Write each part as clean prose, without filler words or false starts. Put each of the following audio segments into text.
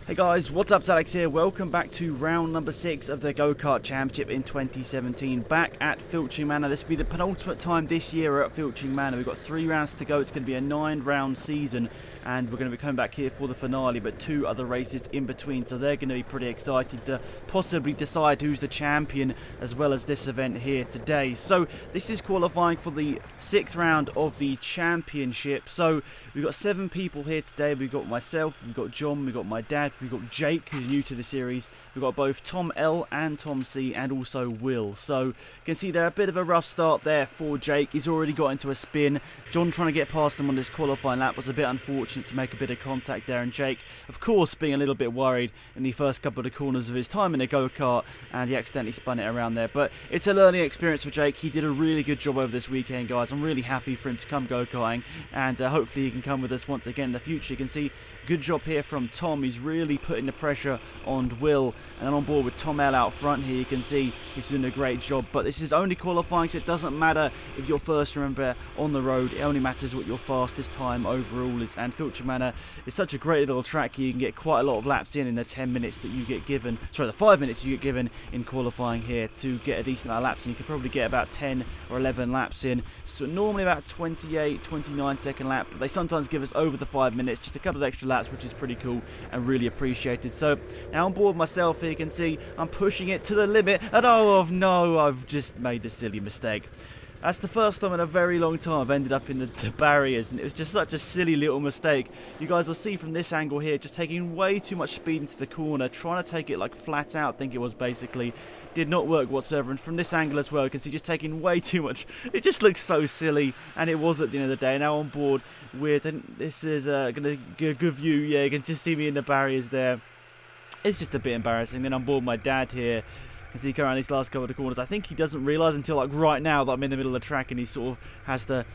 Hey guys, what's up? It's Alex here. Welcome back to round number 6 of the Go-Kart Championship in 2017. Back at Filching Manor. This will be the penultimate time this year at Filching Manor. We've got 3 rounds to go. It's going to be a 9-round season, and we're going to be coming back here for the finale, but 2 other races in between, so they're going to be pretty excited to possibly decide who's the champion as well as this event here today. So this is qualifying for the 6th round of the championship. So we've got 7 people here today. We've got myself, we've got John, we've got my dad, we've got Jake, who's new to the series. We've got both Tom L and Tom C, and also Will. So you can see there a bit of a rough start there for Jake. He's already got into a spin. John trying to get past him on this qualifying lap was a bit unfortunate to make a bit of contact there, and Jake, of course, being a little bit worried in the first couple of the corners of his time in a go-kart, and he accidentally spun it around there. But it's a learning experience for Jake. He did a really good job over this weekend, guys. I'm really happy for him to come go-karting, and hopefully he can come with us once again in the future. You can see good job here from Tom. He's really putting the pressure on Will, and then on board with Tom L out front here. You can see he's doing a great job, but this is only qualifying, so it doesn't matter if you're first, remember, on the road. It only matters what your fastest time overall is, and Filching Manor is such a great little track here. You can get quite a lot of laps in the 10 minutes that you get given, sorry, the 5 minutes you get given in qualifying here to get a decent amount of laps, and you can probably get about 10 or 11 laps in, so normally about 28, 29 second lap, but they sometimes give us over the 5 minutes, just a couple of extra laps, which is pretty cool and really appreciated. So now on board myself here, you can see I'm pushing it to the limit, and oh no, I've just made a silly mistake. That's the first time in a very long time I've ended up in the barriers, and it was just such a silly little mistake. You guys will see from this angle here, just taking way too much speed into the corner, trying to take it like flat out, I think it was basically. Did not work whatsoever, and from this angle as well, you can see just taking way too much. It just looks so silly, and it was at the end of the day. Now on board with, and this is going to get a good view, yeah, you can just see me in the barriers there. It's just a bit embarrassing. Then on board my dad here. As he goes around these last couple of corners, I think he doesn't realise until like right now that I'm in the middle of the track, and he sort of has to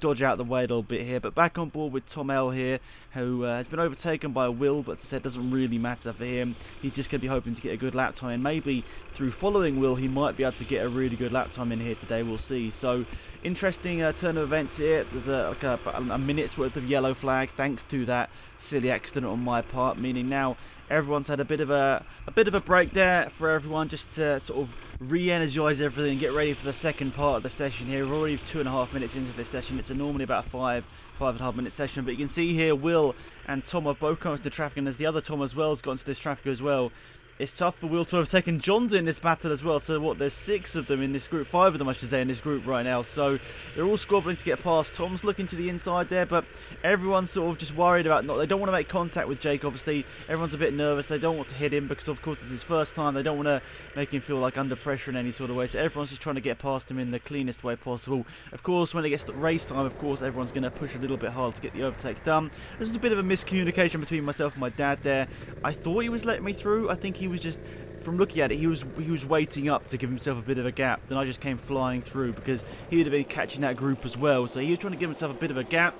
dodge out the way a little bit here. But back on board with Tom L here, who has been overtaken by Will, but as I said, doesn't really matter for him. He's just going to be hoping to get a good lap time, and maybe through following Will, he might be able to get a really good lap time in here today. We'll see. So interesting turn of events here. There's a minute's worth of yellow flag thanks to that silly accident on my part, meaning now everyone's had a bit of a break there for everyone, just to sort of re-energise everything and get ready for the second part of the session here. We're already 2.5 minutes into this session. It's normally about a 5.5 minute session, but you can see here Will and Tom have both come into the traffic, and there's the other Tom as well has got into this traffic as well. It's tough for Will to have taken John's in this battle as well. So what, there's 6 of them in this group, 5 of them I should say in this group right now. So they're all squabbling to get past. Tom's looking to the inside there, but everyone's sort of just worried about they don't want to make contact with Jake, obviously. Everyone's a bit nervous. They don't want to hit him because of course it's his first time. They don't want to make him feel like under pressure in any sort of way. So everyone's just trying to get past him in the cleanest way possible. Of course, when it gets to race time, of course, everyone's going to push a little bit hard to get the overtakes done. There's just a bit of a miscommunication between myself and my dad there. I thought he was letting me through. I think he was just, from looking at it, he was waiting up to give himself a bit of a gap. Then I just came flying through because he would have been catching that group as well. So he was trying to give himself a bit of a gap.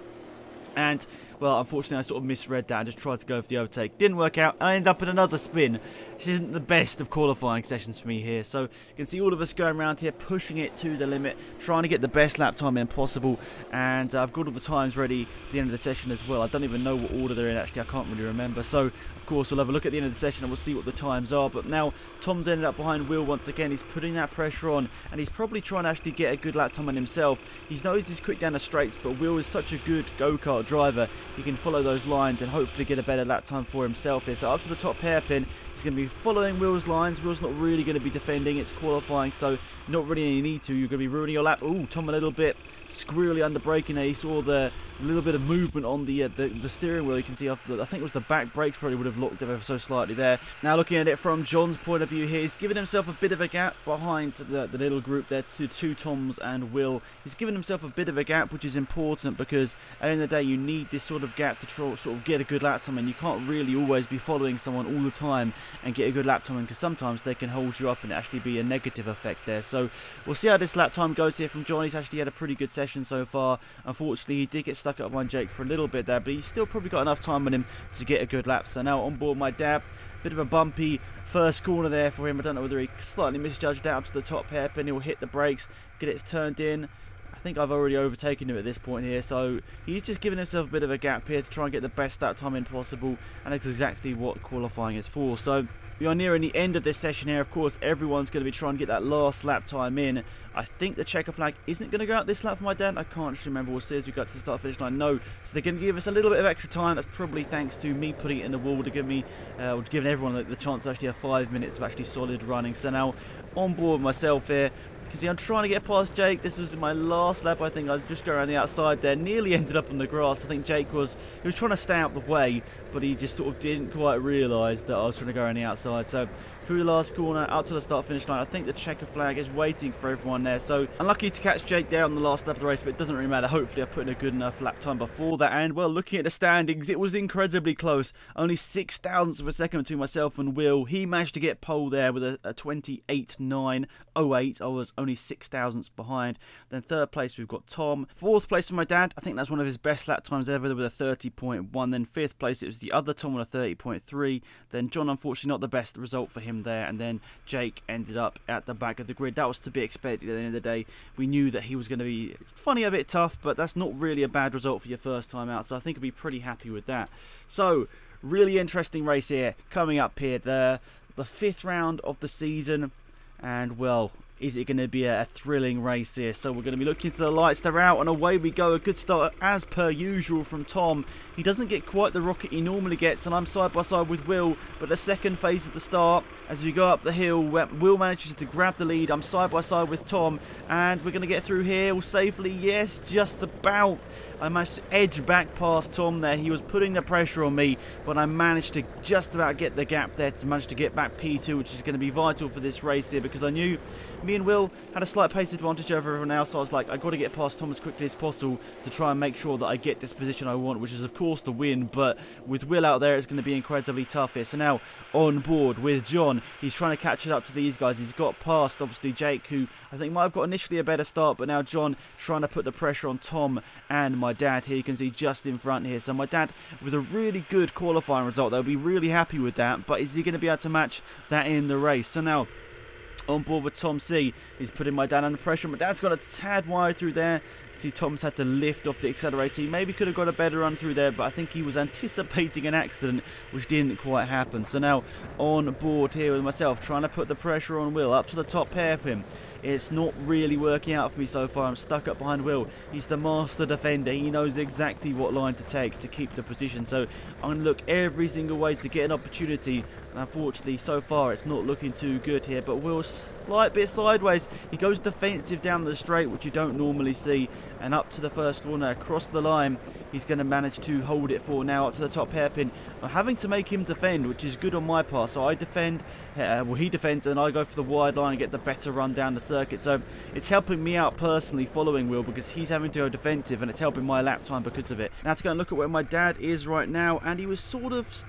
And, well, unfortunately, I sort of misread that and just tried to go for the overtake. Didn't work out, and I ended up in another spin. This isn't the best of qualifying sessions for me here. So you can see all of us going around here, pushing it to the limit, trying to get the best lap time in possible. And I've got all the times ready for the end of the session as well. I don't even know what order they're in, actually. I can't really remember. So, of course, we'll have a look at the end of the session and we'll see what the times are. But now Tom's ended up behind Will once again. He's putting that pressure on, and he's probably trying to actually get a good lap time on himself. He knows he's quick down the straights, but Will is such a good go-kart driver. He can follow those lines and hopefully get a better lap time for himself here. So up to the top hairpin, he's going to be following Will's lines. Will's not really going to be defending. It's qualifying, so not really any need to. You're going to be ruining your lap. Ooh, Tom a little bit squirrely under braking there. He saw the little bit of movement on the steering wheel. You can see after I think it was the back brakes probably would have locked ever so slightly there. Now looking at it from John's point of view here, he's given himself a bit of a gap behind the little group there, to 2 Toms and Will. He's given himself a bit of a gap, which is important because at the end of the day you need this sort of gap to sort of get a good lap time, and you can't really always be following someone all the time and get a good lap time, because sometimes they can hold you up and actually be a negative effect there. So we'll see how this lap time goes here from John. He's actually had a pretty good session so far. Unfortunately, he did get stuck up behind Jake for a little bit there, but he's still probably got enough time on him to get a good lap. So now on board my dad, bit of a bumpy first corner there for him. I don't know whether he slightly misjudged that up to the top hairpin. He'll hit the brakes, get it turned in. I think I've already overtaken him at this point here, so he's just giving himself a bit of a gap here to try and get the best lap time in possible, and that's exactly what qualifying is for. So we are nearing the end of this session here. Of course, everyone's going to be trying to get that last lap time in. I think the checker flag isn't going to go out this lap for my dad. I can't actually remember. We'll see as we got to the start finish line. No, so they're going to give us a little bit of extra time. That's probably thanks to me putting it in the wall to give me, giving everyone the chance to actually have 5 minutes of actually solid running. So now on board myself here. You can see I'm trying to get past Jake. This was my last lap. I think I was just going around the outside there. Nearly ended up on the grass. I think Jake was trying to stay out the way, but he just sort of didn't quite realise that I was trying to go around the outside. So through the last corner, out to the start finish line. I think the checker flag is waiting for everyone there. So unlucky to catch Jake there on the last lap of the race, but it doesn't really matter. Hopefully I've put in a good enough lap time before that. And well, looking at the standings, it was incredibly close. Only 0.06 of a second between myself and Will. He managed to get pole there with a 28.908. I was only 6 thousandths behind. Then third place we've got Tom. Fourth place for my dad. I think that's one of his best lap times ever with a 30.1. Then fifth place it was the other Tom with a 30.3. Then John, unfortunately not the best result for him there, and then Jake ended up at the back of the grid. That was to be expected. At the end of the day, we knew that he was going to be funny, a bit tough, but that's not really a bad result for your first time out, so I think I'll be pretty happy with that. So really interesting race here coming up here, the 5th round of the season, and well, is it going to be a thrilling race here? So we're going to be looking to the lights. They're out and away we go. A good start as per usual from Tom. He doesn't get quite the rocket he normally gets, and I'm side by side with Will. But the second phase of the start, as we go up the hill, Will manages to grab the lead. I'm side by side with Tom, and we're going to get through here safely. Yes, just about. I managed to edge back past Tom there. He was putting the pressure on me, but I managed to just about get the gap there to manage to get back P2, which is going to be vital for this race here, because I knew me and Will had a slight pace advantage over everyone else. So I was like, I've got to get past Tom as quickly as possible to try and make sure that I get this position I want, which is of course the win. But with Will out there, it's going to be incredibly tough here. So now on board with John, he's trying to catch it up to these guys. He's got past obviously Jake, who I think might have got initially a better start, but now John trying to put the pressure on Tom and my dad here. You can see just in front here. So my dad with a really good qualifying result. They'll be really happy with that, but is he going to be able to match that in the race? So now on board with Tom C. He's putting my dad under pressure. My dad's got a tad wide through there. See, Tom's had to lift off the accelerator. He maybe could have got a better run through there, but I think he was anticipating an accident, which didn't quite happen. So now on board here with myself, trying to put the pressure on Will up to the top hairpin. It's not really working out for me so far. I'm stuck up behind Will. He's the master defender. He knows exactly what line to take to keep the position. So I'm going to look every single way to get an opportunity. And unfortunately, so far, it's not looking too good here. But Will's slight bit sideways. He goes defensive down the straight, which you don't normally see. And up to the first corner, across the line, he's going to manage to hold it for now up to the top hairpin. I'm having to make him defend, which is good on my part. So I defend, well, he defends, and I go for the wide line and get the better run down the circuit. So it's helping me out personally following Will, because he's having to go defensive, and it's helping my lap time because of it. Now to go and look at where my dad is right now, and he was sort of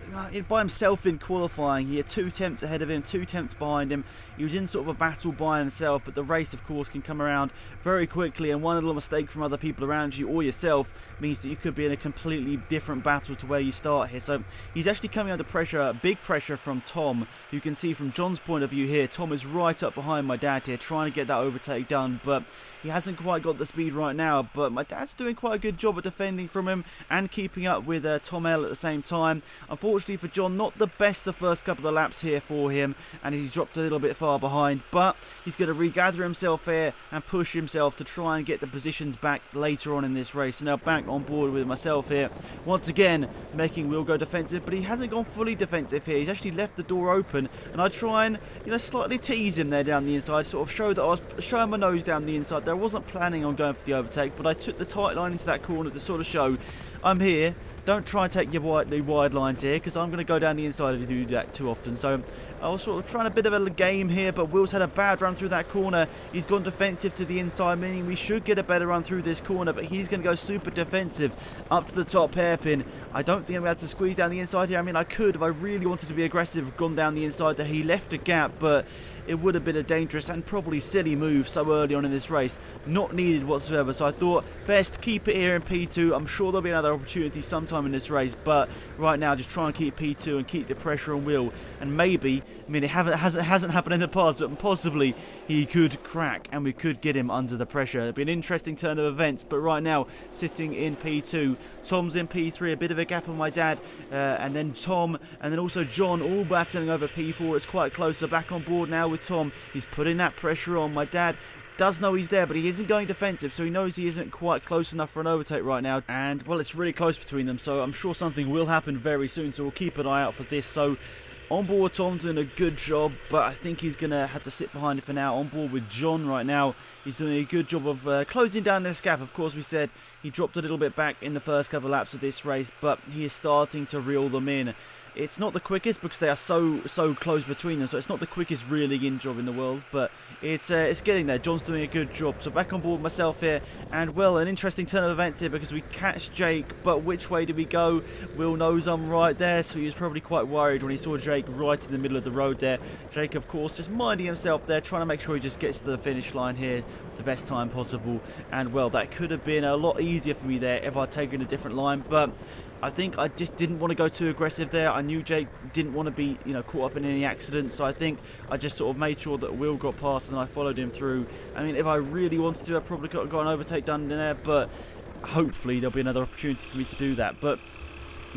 by himself in qualifying. He had 2 temps ahead of him, 2 temps behind him. He was in sort of a battle by himself, but the race of course can come around very quickly, and one little mistake from other people around you or yourself means that you could be in a completely different battle to where you start here. So he's actually coming under pressure, big pressure from Tom. You can see from John's point of view here, Tom is right up behind my dad here, trying to get that overtake done, but he hasn't quite got the speed right now. But my dad's doing quite a good job at defending from him and keeping up with Tom L at the same time. Unfortunately for John, not the best the first couple of laps here for him, and he's dropped a little bit far behind, but he's going to regather himself here and push himself to try and get the positions back later on in this race. So now back on board with myself here, once again making Will go defensive, but he hasn't gone fully defensive here. He's actually left the door open, and I try and slightly tease him there down the inside, sort of show that I was showing my nose down the inside there. I wasn't planning on going for the overtake, but I took the tight line into that corner to sort of show I'm here. Don't try and take your wide lines here, because I'm going to go down the inside if you do that too often. So I was sort of trying a bit of a game here, but Will's had a bad run through that corner. He's gone defensive to the inside, meaning we should get a better run through this corner, but he's going to go super defensive up to the top hairpin. I don't think I'm going to have to squeeze down the inside here. I mean, I could if I really wanted to be aggressive, gone down the inside there. He left a gap, but it would have been a dangerous and probably silly move so early on in this race. Not needed whatsoever, so I thought best keep it here in P2. I'm sure there'll be another opportunity sometime in this race, but right now just try and keep P2 and keep the pressure on Will, and maybe, I mean, it hasn't happened in the past, but possibly he could crack and we could get him under the pressure. It'd be an interesting turn of events, but right now sitting in P2, Tom's in P3, a bit of a gap on my dad, and then Tom, and then also John, all battling over P4. It's quite close, so back on board now with Tom. He's putting that pressure on. My dad does know he's there, but he isn't going defensive, so he knows he isn't quite close enough for an overtake right now. And, well, it's really close between them, so I'm sure something will happen very soon, so we'll keep an eye out for this. So on board, Tom doing a good job, but I think he's going to have to sit behind it for now. On board with John right now, he's doing a good job of closing down this gap. Of course, we said he dropped a little bit back in the first couple of laps of this race, but he is starting to reel them in. It's not the quickest because they are so close between them, so it's not the quickest reeling in job in the world, but it's getting there. John's doing a good job. So back on board myself here, and, well, an interesting turn of events here because we catch Jake, but which way do we go? Will knows I'm right there, so he was probably quite worried when he saw Jake right in the middle of the road there. Jake, of course, just minding himself there, trying to make sure he just gets to the finish line here the best time possible, and, well, that could have been a lot easier for me there if I'd taken a different line, but I think I just didn't want to go too aggressive there. I knew Jake didn't want to be, caught up in any accidents, so I think I just sort of made sure that Will got past and I followed him through. I mean, if I really wanted to, I probably got an overtake done in there, but hopefully there'll be another opportunity for me to do that. But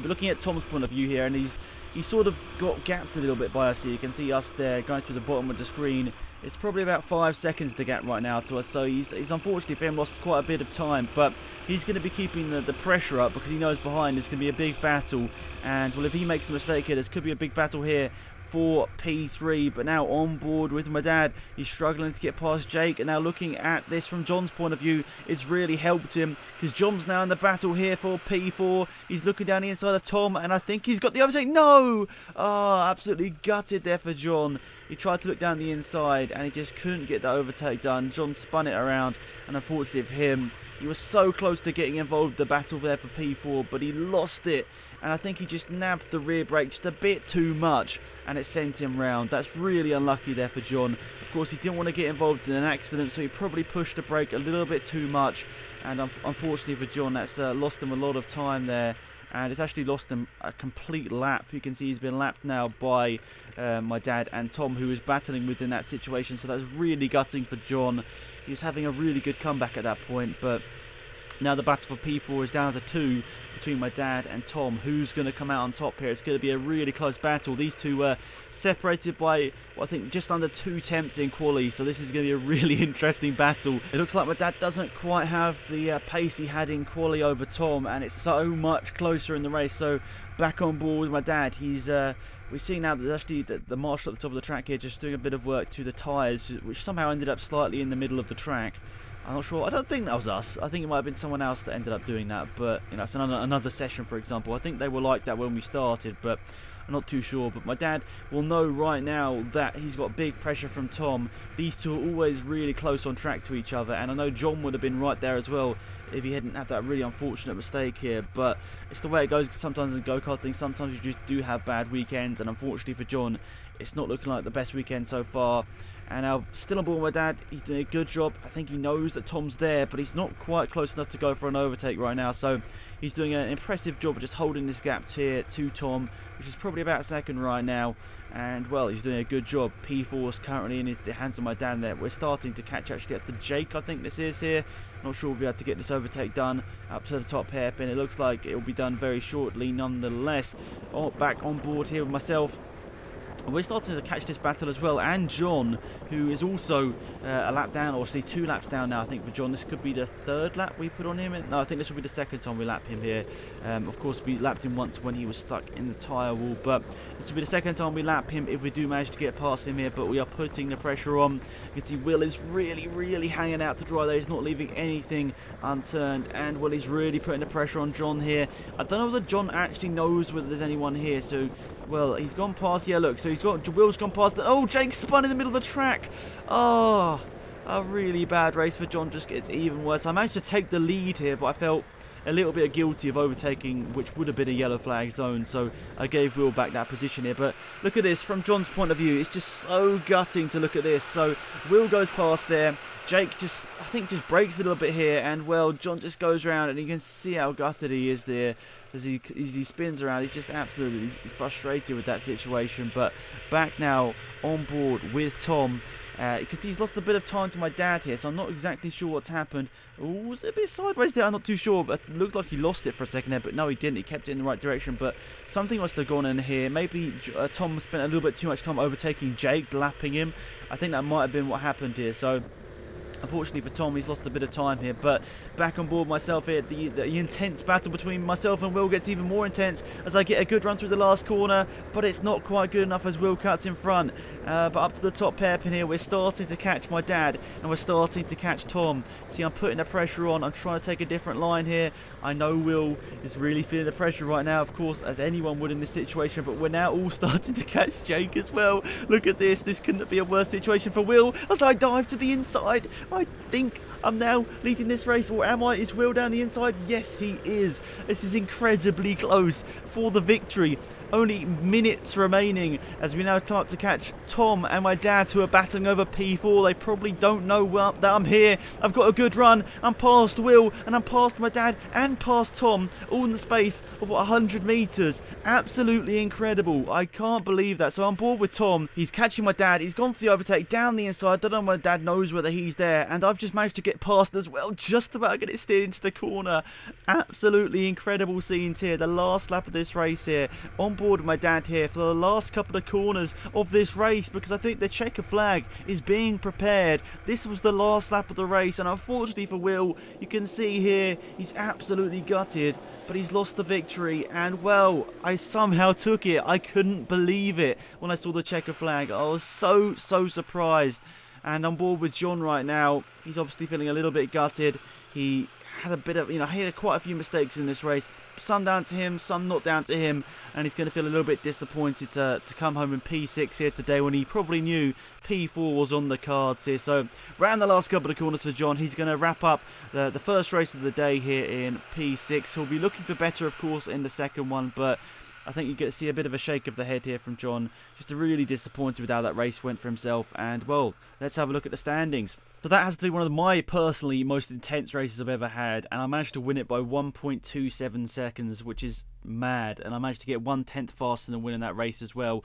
looking at Tom's point of view here, and he's sort of got gapped a little bit by us here. You can see us there going through the bottom of the screen. It's probably about 5 seconds to gap right now to us, so he's unfortunately for him lost quite a bit of time, but he's going to be keeping the pressure up because he knows behind there's going to be a big battle, and, well, if he makes a mistake here, this could be a big battle here for P3, but now on board with my dad, he's struggling to get past Jake, and now looking at this from John's point of view, it's really helped him because John's now in the battle here for P4. He's looking down the inside of Tom, and I think he's got the overtake. No! Oh, absolutely gutted there for John. He tried to look down the inside and he just couldn't get that overtake done. John spun it around, and unfortunately for him, he was so close to getting involved in the battle there for P4, but he lost it, and I think he just nabbed the rear brake just a bit too much, and it sent him round. That's really unlucky there for John. Of course, he didn't want to get involved in an accident, so he probably pushed the brake a little bit too much, and unfortunately for John, that's lost him a lot of time there. And it's actually lost him a complete lap. You can see he's been lapped now by my dad and Tom, who was battling within that situation. So that's really gutting for John. He was having a really good comeback at that point, but now the battle for P4 is down to 2 between my dad and Tom. Who's going to come out on top here? It's going to be a really close battle. These two were separated by, well, I think, just under 2 temps in quali, so this is going to be a really interesting battle. It looks like my dad doesn't quite have the pace he had in quali over Tom, and it's so much closer in the race. So back on board with my dad. We see now that there's actually the marshal at the top of the track here just doing a bit of work to the tyres, which somehow ended up slightly in the middle of the track. I'm not sure. I don't think that was us. I think it might have been someone else that ended up doing that. But, it's another session, for example. I think they were like that when we started, but I'm not too sure. But my dad will know right now that he's got big pressure from Tom. These two are always really close on track to each other, and I know John would have been right there as well if he hadn't had that really unfortunate mistake here. But it's the way it goes sometimes in go-karting. Sometimes you just do have bad weekends, and unfortunately for John, it's not looking like the best weekend so far. And now, still on board with my dad, he's doing a good job. I think he knows that Tom's there, but he's not quite close enough to go for an overtake right now. So he's doing an impressive job of just holding this gap here to Tom, which is probably about 2nd right now. And, well, he's doing a good job. P4 is currently in the hands of my dad there. We're starting to catch actually up to Jake, I think this is here. Not sure we'll be able to get this overtake done up to the top hairpin. It looks like it will be done very shortly nonetheless. Back on board here with myself. We're starting to catch this battle as well, and John, who is also a lap down, or 2 laps down now, I think, for John. This could be the 3rd lap we put on him. No, I think this will be the 2nd time we lap him here. Of course, we lapped him once when he was stuck in the tyre wall, but this will be the 2nd time we lap him if we do manage to get past him here, but we are putting the pressure on. You can see Will is really hanging out to dry there. He's not leaving anything unturned, and, well, he's really putting the pressure on John here. I don't know whether John actually knows whether there's anyone here, so, well, he's gone past. Yeah, look, so Will's gone past. Oh, Jake spun in the middle of the track. Oh, a really bad race for John. Just gets even worse. I managed to take the lead here, but I felt a little bit guilty of overtaking, which would have been a yellow flag zone, so I gave Will back that position here. But look at this, from John's point of view, it's just so gutting to look at this. So Will goes past there, Jake just, I think, just breaks a little bit here, and well, John just goes around, and you can see how gutted he is there as he spins around. He's just absolutely frustrated with that situation. But back now on board with Tom. You can see he's lost a bit of time to my dad here, so I'm not exactly sure what's happened. Oh, was it a bit sideways there? I'm not too sure, but it looked like he lost it for a second there, but no, he didn't. He kept it in the right direction, but something must have gone in here. Maybe Tom spent a little bit too much time overtaking Jake, lapping him. I think that might have been what happened here, so unfortunately for Tom, he's lost a bit of time here. But back on board myself here, the intense battle between myself and Will gets even more intense as I get a good run through the last corner, but it's not quite good enough as Will cuts in front. But up to the top hairpin here, we're starting to catch my dad, and we're starting to catch Tom. See, I'm putting the pressure on. I'm trying to take a different line here. I know Will is really feeling the pressure right now, of course, as anyone would in this situation, but we're now all starting to catch Jake as well. Look at this. This couldn't be a worse situation for Will as I dive to the inside. I think I'm now leading this race, or am I? Is Will down the inside? Yes, he is. This is incredibly close for the victory. Only minutes remaining as we now start to catch Tom and my dad, who are battling over P4. They probably don't know that I'm here. I've got a good run. I'm past Will, and I'm past my dad, and past Tom, all in the space of 100 metres. Absolutely incredible. I can't believe that. So I'm board with Tom. He's catching my dad. He's gone for the overtake down the inside. Don't know if my dad knows whether he's there, and I've just managed to get past as well. Just about get it steered into the corner. Absolutely incredible scenes here. The last lap of this race here. On board with my dad here for the last couple of corners of this race, because I think the checker flag is being prepared. This was the last lap of the race, and unfortunately for Will, you can see here he's absolutely gutted, but he's lost the victory. And well, I somehow took it. I couldn't believe it when I saw the checker flag. I was so surprised. And on board with John right now. He's obviously feeling a little bit gutted. He had a bit of, he had quite a few mistakes in this race. Some down to him, some not down to him. And he's going to feel a little bit disappointed to come home in P6 here today, when he probably knew P4 was on the cards here. So round the last couple of corners for John. He's going to wrap up the first race of the day here in P6. He'll be looking for better, of course, in the second one. But I think you get to see a bit of a shake of the head here from John. Just really disappointed with how that race went for himself. And, well, let's have a look at the standings. So that has to be one of my personally most intense races I've ever had. And I managed to win it by 1.27 seconds, which is mad. And I managed to get 1/10 faster than winning that race as well.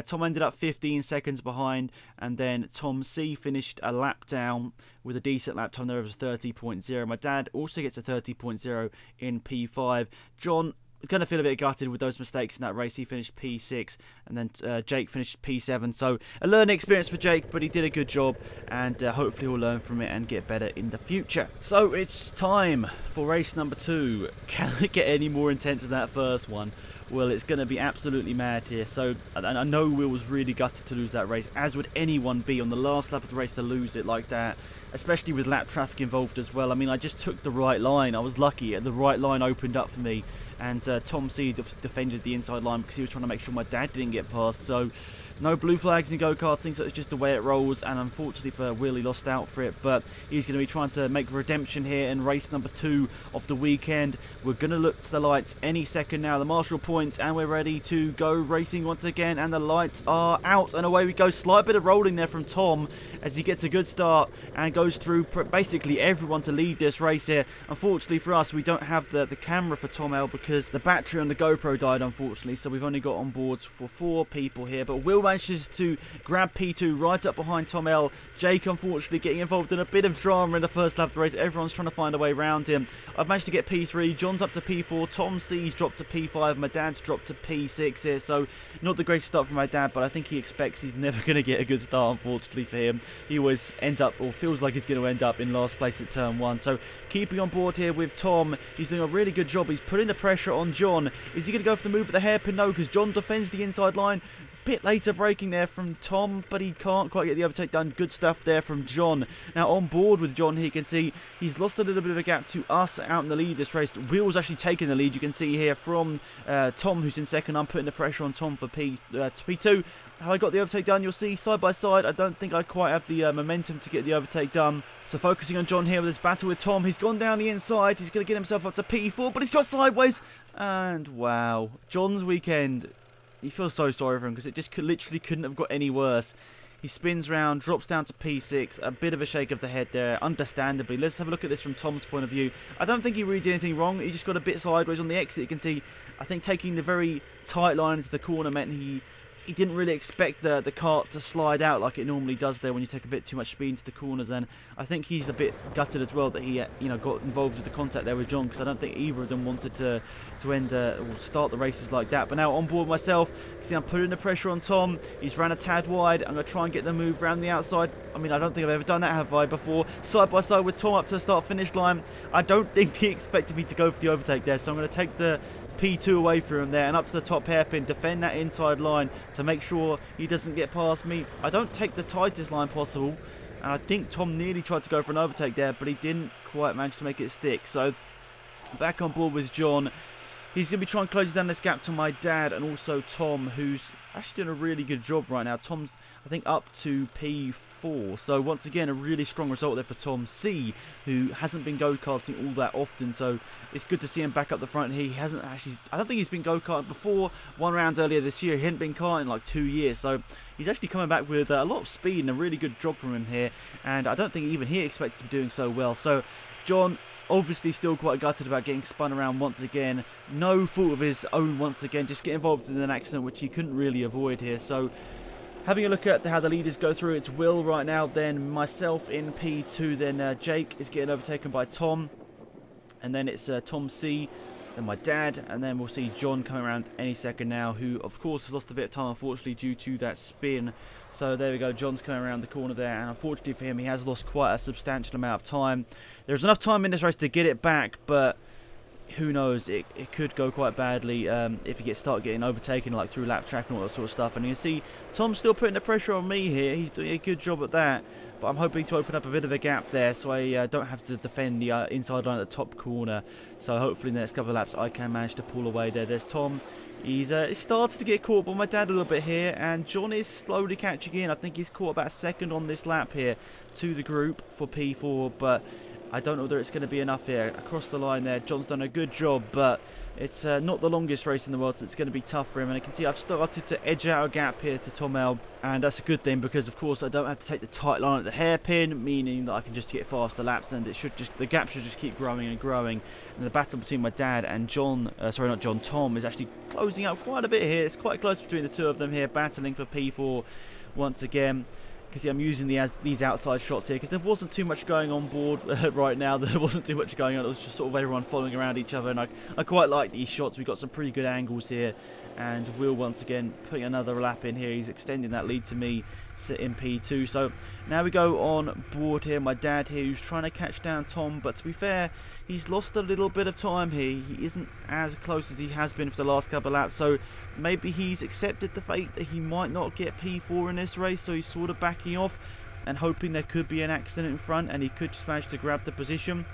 Tom ended up 15 seconds behind. And then Tom C finished a lap down with a decent lap time there of 30.0. My dad also gets a 30.0 in P5. John going to feel a bit gutted with those mistakes in that race. He finished P6, and then Jake finished P7. So a learning experience for Jake, but he did a good job, and hopefully he'll learn from it and get better in the future. So it's time for race number 2. Can it get any more intense than that first one? Well, it's going to be absolutely mad here. So I know Will was really gutted to lose that race, as would anyone be on the last lap of the race to lose it like that, especially with lap traffic involved as well. I mean, I just took the right line. I was lucky. The right line opened up for me, and Tom C defended the inside line because he was trying to make sure my dad didn't get past. So no blue flags in go-karting, so it's just the way it rolls, and unfortunately for Will, he lost out for it, but he's going to be trying to make redemption here in race number 2 of the weekend. We're going to look to the lights any second now, the marshal points, and we're ready to go racing once again, and the lights are out, and away we go. Slight bit of rolling there from Tom as he gets a good start and goes through basically everyone to lead this race here. Unfortunately for us, we don't have the camera for Tom L because the battery on the GoPro died, unfortunately, so we've only got on boards for 4 people here, but Will manages to grab P2 right up behind Tom L. Jake, unfortunately, getting involved in a bit of drama in the first lap of the race. Everyone's trying to find a way around him. I've managed to get P3. John's up to P4. Tom C's dropped to P5. My dad's dropped to P6 here. So not the greatest start for my dad, but I think he expects he's never going to get a good start, unfortunately for him. He always ends up, or feels like he's going to end up, in last place at turn 1. So keeping on board here with Tom. He's doing a really good job. He's putting the pressure on John. Is he going to go for the move at the hairpin? No, because John defends the inside line. bit later braking there from Tom, but he can't quite get the overtake done. Good stuff there from John. Now on board with John here, you can see he's lost a little bit of a gap to us out in the lead this race. Will's actually taking the lead. You can see here from Tom, who's in second. I'm putting the pressure on Tom for P2. How I got the overtake done, you'll see side by side. I don't think I quite have the momentum to get the overtake done. So focusing on John here with this battle with Tom. He's gone down the inside. He's going to get himself up to P4, but he's got sideways. And wow, John's weekend. You feel so sorry for him because it just literally couldn't have got any worse. He spins round, drops down to P6. A bit of a shake of the head there, understandably. Let's have a look at this from Tom's point of view. I don't think he really did anything wrong. He just got a bit sideways on the exit. You can see, I think taking the very tight line into the corner meant he didn't really expect the Kart to slide out like it normally does there when you take a bit too much speed into the corners, and I think he's a bit gutted as well that he got involved with the contact there with John, because I don't think either of them wanted to end or start the races like that. But now on board myself, you see I'm putting the pressure on Tom. He's ran a tad wide. I'm going to try and get the move around the outside. I mean, I don't think I've ever done that, have I, before? Side by side with Tom up to the start-finish line. I don't think he expected me to go for the overtake there, so I'm going to take the P2 away from him there and up to the top hairpin, defend that inside line to make sure he doesn't get past me. I don't take the tightest line possible, and I think Tom nearly tried to go for an overtake there, but he didn't quite manage to make it stick. So back on board with John. He's going to be trying to close down this gap to my dad and also Tom, who's actually doing a really good job right now. Tom's, I think, up to P4. So once again, a really strong result there for Tom C, who hasn't been go-karting all that often. So it's good to see him back up the front here. He hasn't actually, I don't think he's been go-karting before. One round earlier this year, he hadn't been karting in like 2 years. So he's actually coming back with a lot of speed and a really good job from him here. And I don't think even he expected to be doing so well. So John, obviously still quite gutted about getting spun around once again. No fault of his own once again. Just get involved in an accident which he couldn't really avoid here. So having a look at how the leaders go through, it's Will right now, then myself in P2, then Jake is getting overtaken by Tom. And then it's Tom C, then my dad, and then we'll see John coming around any second now, who of course has lost a bit of time unfortunately due to that spin. So there we go, John's coming around the corner there, and unfortunately for him he has lost quite a substantial amount of time. There's enough time in this race to get it back, but who knows, it could go quite badly if he start getting overtaken like through lap track and all that sort of stuff. And you can see Tom's still putting the pressure on me here. He's doing a good job at that, but I'm hoping to open up a bit of a gap there so I don't have to defend the inside line at the top corner. So hopefully in the next couple of laps I can manage to pull away there. There's Tom. He's started to get caught by my dad a little bit here, and John is slowly catching in. I think he's caught about a second on this lap here to the group for P4, but I don't know whether it's going to be enough here. Across the line there, John's done a good job, but it's not the longest race in the world, so it's going to be tough for him. And I can see I've started to edge out a gap here to Tom L, and that's a good thing because, of course, I don't have to take the tight line at the hairpin, meaning that I can just get faster laps, and the gap should just keep growing and growing. And the battle between my dad and John, Tom, is actually closing up quite a bit here. It's quite close between the two of them here, battling for P4 once again. Because I'm using these outside shots here because there wasn't too much going on board right now. There wasn't too much going on. It was just sort of everyone following around each other, and I quite like these shots. We've got some pretty good angles here, and Will once again putting another lap in here. He's extending that lead to me in P2. So now we go on board here. My dad here, who's trying to catch down Tom, but to be fair, he's lost a little bit of time here. He isn't as close as he has been for the last couple of laps, so maybe he's accepted the fate that he might not get P4 in this race, so he's sort of backing off and hoping there could be an accident in front and he could just manage to grab the position.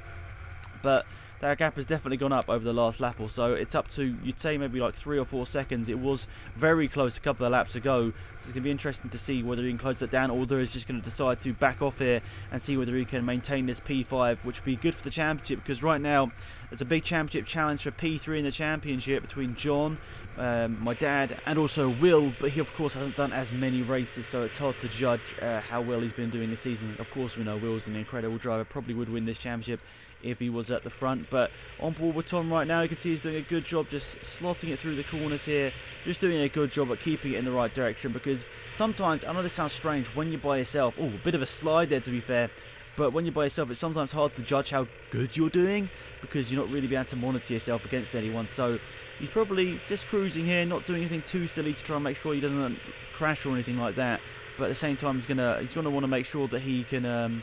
But that gap has definitely gone up over the last lap or so. It's up to, you'd say, maybe like 3 or 4 seconds. It was very close a couple of laps ago, so it's going to be interesting to see whether he can close that down or whether he's just going to decide to back off here and see whether he can maintain this P5, which would be good for the championship, because right now there's a big championship challenge for P3 in the championship between John, my dad, and also Will, but he of course hasn't done as many races, so it's hard to judge how well he's been doing this season. Of course we know Will's an incredible driver, probably would win this championship if he was at the front. But on board with Tom right now, you can see he's doing a good job just slotting it through the corners here, just doing a good job at keeping it in the right direction, because sometimes, I know this sounds strange, when you're by yourself, oh, a bit of a slide there to be fair, but when you're by yourself it's sometimes hard to judge how good you're doing because you're not really being able to monitor yourself against anyone. So he's probably just cruising here, not doing anything too silly to try and make sure he doesn't crash or anything like that, but at the same time he's gonna want to make sure that he can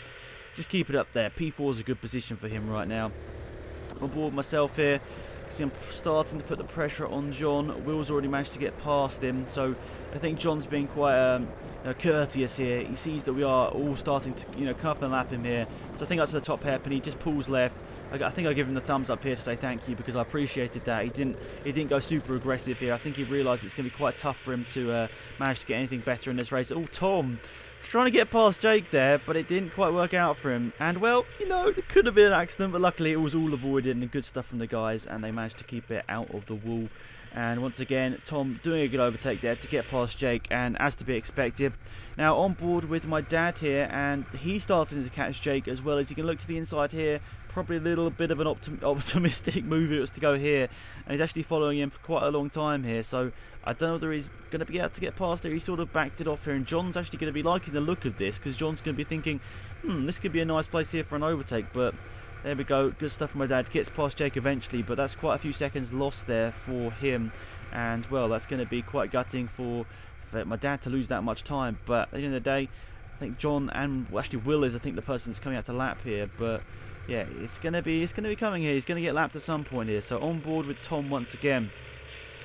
just keep it up there. P4 is a good position for him right now. On board myself here, can see I'm starting to put the pressure on John. Will's already managed to get past him, so I think John's being quite courteous here. He sees that we are all starting to come up and lap him here. So I think up to the top hairpin, he just pulls left. I think I give him the thumbs up here to say thank you because I appreciated that. He didn't go super aggressive here. I think he realised it's going to be quite tough for him to manage to get anything better in this race. Oh, Tom trying to get past Jake there, but it didn't quite work out for him. And well, it could have been an accident, but luckily it was all avoided and good stuff from the guys, and they managed to keep it out of the wall. And once again, Tom doing a good overtake there to get past Jake, and as to be expected. Now on board with my dad here, and he's starting to catch Jake as well as he can look to the inside here. Probably a little bit of an optimistic move it was to go here, and he's actually following him for quite a long time here, so I don't know whether he's going to be able to get past there. He sort of backed it off here, and John's actually going to be liking the look of this because John's going to be thinking, this could be a nice place here for an overtake, but there we go, good stuff from my dad. Gets past Jake eventually, but that's quite a few seconds lost there for him, and well, that's going to be quite gutting for my dad to lose that much time. But at the end of the day, I think John and actually Will is, I think, the person that's coming out to lap here, but yeah, it's gonna be coming here. He's gonna get lapped at some point here. So on board with Tom once again.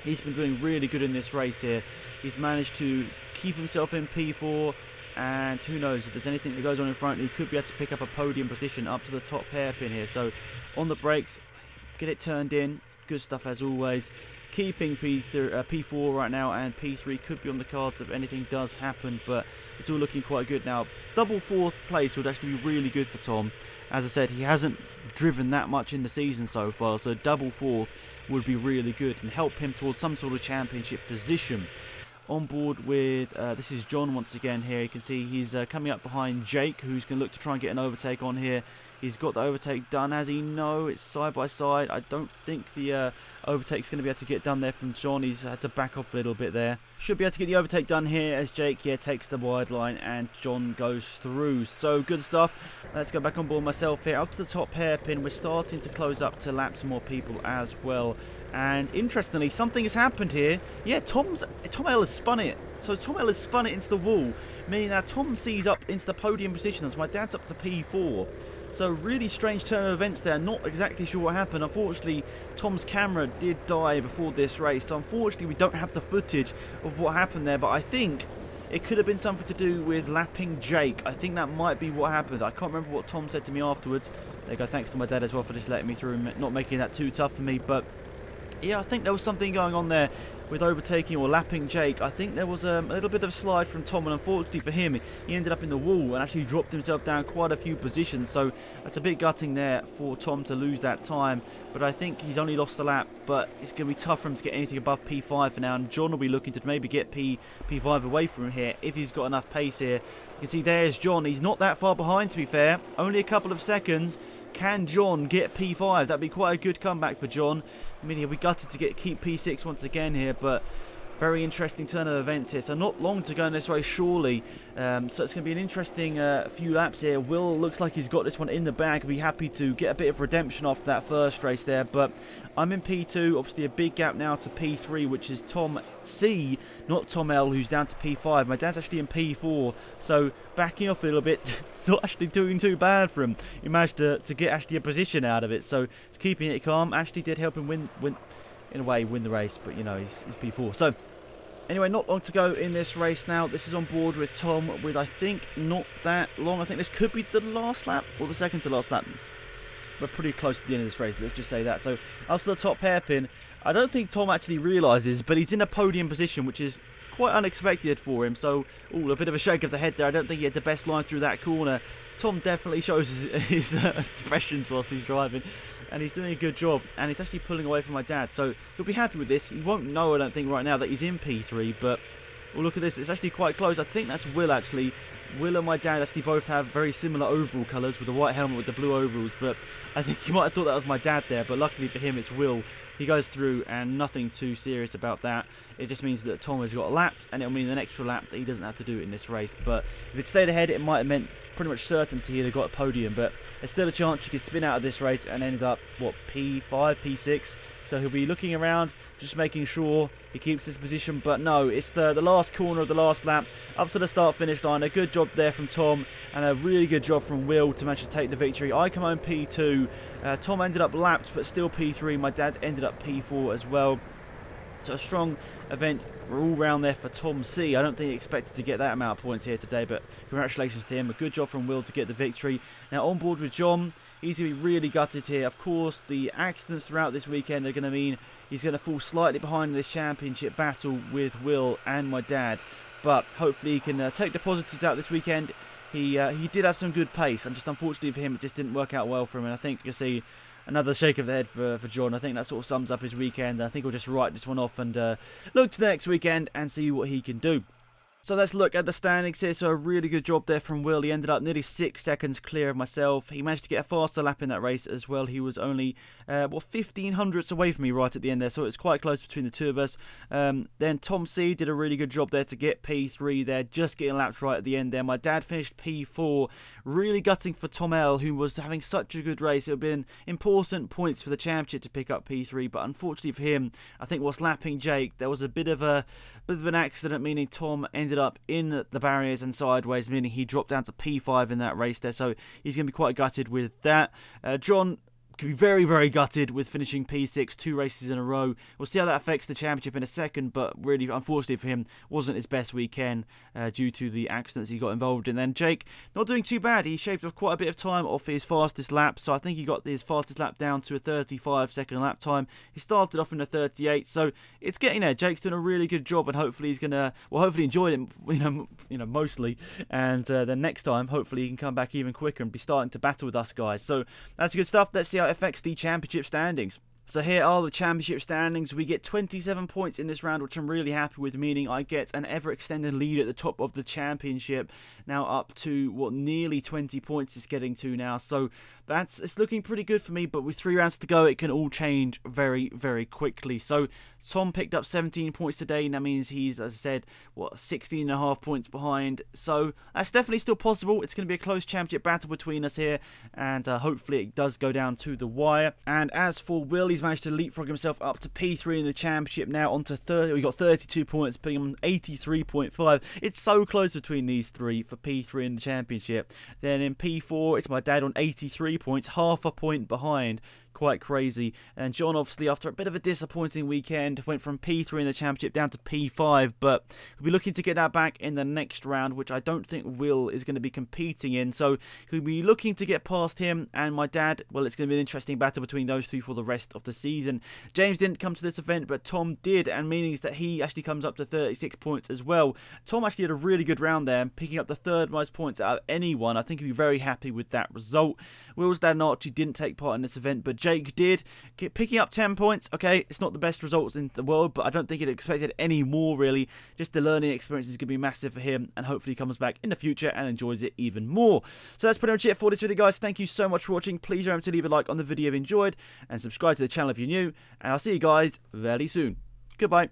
He's been doing really good in this race here. He's managed to keep himself in P4, and who knows if there's anything that goes on in front, he could be able to pick up a podium position up to the top hairpin here. So on the brakes, get it turned in. Good stuff as always. Keeping P4 right now, and P3 could be on the cards if anything does happen, but it's all looking quite good now. Double 4th place would actually be really good for Tom. As I said, he hasn't driven that much in the season so far, so double 4th would be really good and help him towards some sort of championship position. On board with, this is John once again here. You can see he's coming up behind Jake, who's going to look to try and get an overtake on here. He's got the overtake done, as he know. It's side by side. I don't think the overtake's going to be able to get done there from John. He's had to back off a little bit there. Should be able to get the overtake done here as Jake takes the wide line and John goes through. So good stuff. Let's go back on board myself here. Up to the top hairpin. We're starting to close up to lap some more people as well. And interestingly, something has happened here. Yeah, Tom L has spun it. So Tom L has spun it into the wall, meaning that Tom sees up into the podium position as my dad's up to P4. So really strange turn of events there. Not exactly sure what happened. Unfortunately, Tom's camera did die before this race. So unfortunately, we don't have the footage of what happened there. But I think it could have been something to do with lapping Jake. I think that might be what happened. I can't remember what Tom said to me afterwards. There you go. Thanks to my dad as well for just letting me through and not making that too tough for me. But yeah, I think there was something going on there with overtaking or lapping Jake. I think there was a little bit of a slide from Tom, and unfortunately for him, he ended up in the wall and actually dropped himself down quite a few positions. So that's a bit gutting there for Tom to lose that time. But I think he's only lost a lap, but it's going to be tough for him to get anything above P5 for now. And John will be looking to maybe get P5 away from him here if he's got enough pace here. You can see there's John. He's not that far behind, to be fair. Only a couple of seconds. Can John get P5? That'd be quite a good comeback for John. I mean, he'll be gutted to keep P6 once again here, but very interesting turn of events here. So not long to go in this race, surely. So it's going to be an interesting few laps here. Will looks like he's got this one in the bag. He'll be happy to get a bit of redemption after that first race there. But I'm in P2. Obviously a big gap now to P3, which is Tom C, not Tom L, who's down to P5. My dad's actually in P4. So backing off a little bit. Not actually doing too bad for him. He managed to get actually a position out of it. So keeping it calm actually did help him win in a way, win the race. But, you know, he's P4. So anyway, not long to go in this race now. This is on board with Tom with, I think, not that long. I think this could be the last lap or the second to last lap. We're pretty close to the end of this race, let's just say that. So up to the top hairpin. I don't think Tom actually realises, but he's in a podium position, which is quite unexpected for him. So, a bit of a shake of the head there. I don't think he had the best line through that corner. Tom definitely shows his expressions whilst he's driving, and he's doing a good job, and he's actually pulling away from my dad. So he'll be happy with this. He won't know, I don't think, right now that he's in P3, but well, look at this. It's actually quite close. I think that's Will, actually. Will and my dad actually both have very similar overall colours, with the white helmet with the blue overalls, but I think you might have thought that was my dad there, but luckily for him it's Will. He goes through, and nothing too serious about that. It just means that Tom has got lapped, and it'll mean an extra lap that he doesn't have to do in this race. But if it stayed ahead, it might have meant pretty much certainty he'd have got a podium, but there's still a chance you could spin out of this race and ended up, what, P5, P6? So he'll be looking around, just making sure he keeps his position. But no, it's the last corner of the last lap, up to the start-finish line. A good job there from Tom, and a really good job from Will to manage to take the victory. I come home P2. Tom ended up lapped, but still P3. My dad ended up up P4 as well. So a strong event all round there for Tom C. I don't think he expected to get that amount of points here today, but congratulations to him. A good job from Will to get the victory. Now on board with John, he's going to be really gutted here. Of course, the accidents throughout this weekend are going to mean he's going to fall slightly behind in this championship battle with Will and my dad. But hopefully he can take the positives out this weekend. He did have some good pace, and just unfortunately for him, it just didn't work out well for him. And I think you'll see another shake of the head for John. I think that sort of sums up his weekend. I think we'll just write this one off and look to the next weekend and see what he can do. So let's look at the standings here. So a really good job there from Will. He ended up nearly 6 seconds clear of myself. He managed to get a faster lap in that race as well. He was only, 15 hundredths away from me right at the end there. So it's quite close between the two of us. Then Tom C did a really good job there to get P3 there. Just getting laps right at the end there. My dad finished P4. Really gutting for Tom L, who was having such a good race. It would have been important points for the championship to pick up P3. But unfortunately for him, I think whilst lapping Jake, there was a bit of an accident, meaning Tom ended up in the barriers and sideways, meaning he dropped down to P5 in that race there, so he's going to be quite gutted with that. John could be very, very gutted with finishing P6 2 races in a row. We'll see how that affects the championship in a second, but really, unfortunately for him, wasn't his best weekend due to the accidents he got involved in. Then Jake, not doing too bad. He shaved off quite a bit of time off his fastest lap, so I think he got his fastest lap down to a 35-second lap time. He started off in a 38, so it's getting there. Jake's doing a really good job, and hopefully he's gonna, hopefully enjoy it, mostly. And then next time, hopefully he can come back even quicker and be starting to battle with us guys. So that's good stuff. Let's see how it affects the championship standings. So here are the championship standings. We get 27 points in this round, which I'm really happy with, meaning I get an ever-extended lead at the top of the championship. Now up to, nearly 20 points it's getting to now. So it's looking pretty good for me, but with 3 rounds to go, it can all change very, very quickly. So Tom picked up 17 points today, and that means he's, as I said, 16.5 points behind. So that's definitely still possible. It's going to be a close championship battle between us here, and hopefully it does go down to the wire. And as for Will, he's managed to leapfrog himself up to P3 in the championship now onto 30. We got 32 points, putting him on 83.5. It's so close between these three for P3 in the championship. Then in P4, it's my dad on 83 points, half a point behind. Quite crazy. And John, obviously, after a bit of a disappointing weekend, went from P3 in the championship down to P5, but we'll be looking to get that back in the next round, which I don't think Will is going to be competing in. So he'll be looking to get past him and my dad. Well, it's going to be an interesting battle between those two for the rest of the season. James didn't come to this event, but Tom did, and means that he actually comes up to 36 points as well. Tom actually had a really good round there, picking up the 3rd most points out of anyone. I think he'll be very happy with that result. Will's dad and Archie didn't take part in this event, but Jake did, picking up 10 points. Okay, it's not the best results in the world, but I don't think he'd expected any more, really. Just the learning experience is going to be massive for him, and hopefully he comes back in the future and enjoys it even more. So that's pretty much it for this video, guys. Thank you so much for watching. Please remember to leave a like on the video if you enjoyed, and subscribe to the channel if you're new, and I'll see you guys very soon. Goodbye.